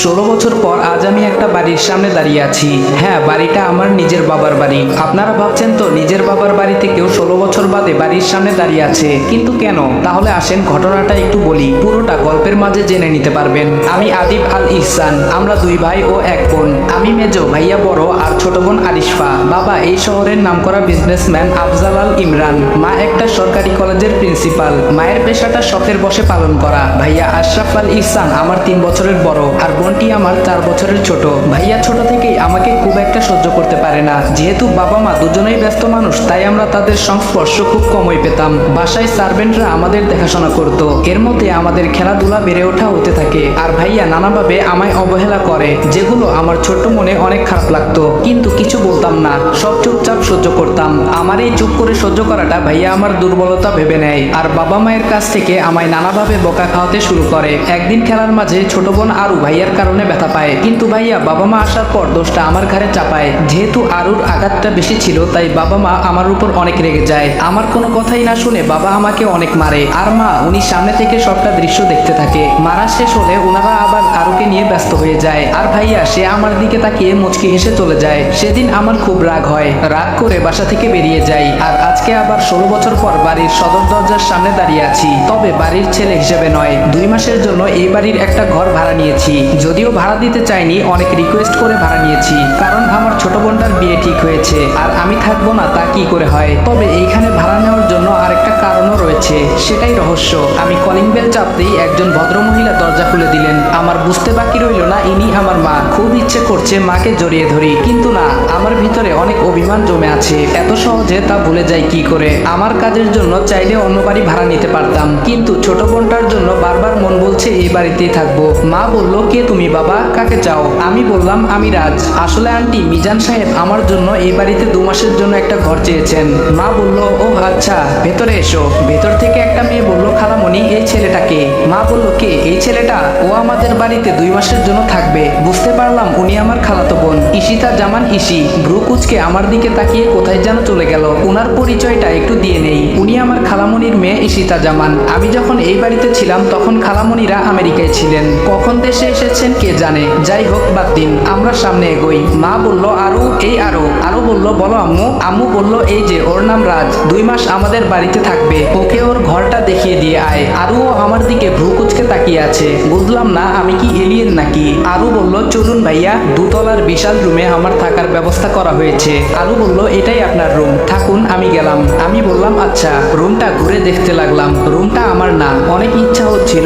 16 বছর পর আজ আমি একটা বাড়ির সামনে দাঁড়িয়ে আছি। হ্যাঁ, বাড়িটা আমার নিজের বাবার বাড়ি। আপনারা ভাবছেন তো নিজের বাবার বাড়িতে কেউ 16 বছর বাদে বাড়ির সামনে দাঁড়িয়ে আছে, কিন্তু কেন? তাহলে আসেন ঘটনাটা একটু বলি, পুরোটা গল্পের মাঝে জেনে নিতে পারবেন। আমি আদিব আল ইহসান, আমরা দুই ভাই ও এক বোন। আমি মেজো, ভাইয়া বড়, আর ছোট বোন আরিশফা। বাবা এই শহরের নামকরা বিজনেসম্যান আফজাল আল ইমরান। মা একটা সরকারি কলেজের প্রিন্সিপাল। মায়ের পেশাটা শখের বসে পালন করা। ভাইয়া আশরাফ আল ইহসান আমার 3 বছরের বড়, আর বোনটি আমার 4 বছরের ছোট। ভাইয়া ছোট থেকেই আমাকে খুব একটা সহ্য করতে পারে না। যেহেতু বাবা মা দুজনেই ব্যস্ত মানুষ, তাই আমরা তাদের সংস্পর্শ খুব কমই পেতাম। বাসায় সার্ভেন্টরা আমাদের দেখাশোনা করত। এর মধ্যে আমাদের খেলাধুলা বেড়ে ওঠা হতে থাকে, আর ভাইয়া নানাভাবে আমায় অবহেলা করে, যেগুলো আমার ছোট্ট মনে অনেক খারাপ লাগতো। কিন্তু কিছু বলতাম না, সব চুপচাপ সহ্য করতাম। আমার এই চুপ করে সহ্য করাটা ভাইয়া আমার দুর্বলতা ভেবে নেয়, আর বাবা মায়ের কাছ থেকে আমায় নানাভাবে বকা খাওয়াতে শুরু করে। একদিন খেলার মাঝে ছোট বোন আরু ভাইয়ার কারণে ব্যথা পায়, কিন্তু ভাইয়া বাবা মা আসার পর দোষটা আমার ঘাড়ে চাপায়। যেহেতু আরুর আঘাতটা বেশি ছিল, তাই বাবা মা আমার উপর অনেক রেগে যায়। আমার কোনো কথাই না শুনে বাবা আমাকে অনেক মারে, আর মা উনি সামনে থেকে সবটা দৃশ্য দেখতে থাকে। মারা শেষ হলে ওনারা আবার আরুকে নিয়ে ব্যস্ত হয়ে যায়, আর ভাইয়া সে আমার দিকে তাকিয়ে মুচকি হেসে চলে যায়। সেদিন আমার খুব রাগ হয়, রাগ করে বাসা থেকে বেরিয়ে যাই। আর আজকে আবার 16 বছর পর বাড়ির সদর দরজার সামনে দাঁড়িয়ে আছি, তবে বাড়ির ছেলে হিসেবে নয়। 2 মাসের জন্য এই বাড়ির একটা ঘর ভাড়া নিয়েছি। যদিও ভাড়া দিতে চাইনি, অনেক রিকোয়েস্ট করে ভাড়া নিয়েছি, কারণ আমার ছোট বোনটার বিয়ে ঠিক হয়েছে, আর আমি থাকবো না তা কি করে হয়। তবে এইখানে ভাড়া নেওয়ার জন্য আরেকটা কারণও রয়েছে, সেটাই রহস্য। আমি কলিং বেল চাপতেই একজন ভদ্রমহিলা দরজা খুলে দিলেন। আমার বুঝতে বাকি রইল না ইনি আমার মা। খুব ইচ্ছে করছে মাকে জড়িয়ে ধরি, কিন্তু না, আমার ভিতরে অনেক অভিমান জমে আছে। এত সহজে তা ভুলে যাই কি করে? আমার কাজের জন্য চাইলে অন্য বাড়ি ভাড়া নিতে পারতাম, কিন্তু ছোট বোনটার জন্য বারবার মন বলছে এই বাড়িতেই থাকবো। মা বলল, কে তুমি বাবা, কাকে চাও? আমি বললাম, আমি রাজ। আসলে আন্টি, মিজান সাহেব আমার জন্য এই বাড়িতে 2 মাসের জন্য একটা ঘর চেয়েছেন। মা বলল, ও আচ্ছা, ভেতরে এসো। ভেতর থেকে একটা মেয়ে বলল, খালামণি এই ছেলেটাকে। মা বলল, কে এই ছেলেটা? ও আমাদের বাড়িতে 2 মাসের জন্য থাকবে। বুঝতে পারলাম উনি আমার খালাতো বোন, ঈশিতা জামান ঈশি। ভ্রু কুচকে আমার দিকে তাকিয়ে কোথায় যেন চলে গেল। ওনার পরিচয়টা একটু দিয়ে নেই। উনি আমার খালামণির মেয়ে ঈশিতা জামান। আমি যখন এই বাড়িতে ছিলাম তখন খালামণিরা আমেরিকায় ছিলেন, কখন দেশে এসেছেন কে জানে। যাই হোক, বাদ দিন, আমরা সামনে এগোই। মা বলল, আরু, এই আরু। আরু বলল, বলো আম্মু। আম্মু বলল, এই যে ওর নাম রাজ, 2 মাস আমাদের বাড়িতে থাকবে, ওকে ওর ঘরটা দেখিয়ে দিয়ে আয়। আরুও আমার দিকে ভ্রু কুচকে তাকিয়ে আছে। বুঝলাম না আমি কি এলিয়েন নাকি। আরু বলল, চলুন ভাইয়া, 2 তলার বিশাল রুমে আমার থাকার ব্যবস্থা করা হয়েছে। আরু বলল, এটাই আপনার রুম, থাকুন, আমি গেলাম। আমি বললাম, আচ্ছা। রুমটা ঘুরে দেখতে লাগলাম। রুমটা আমার না, অনেক ইচ্ছা হচ্ছিল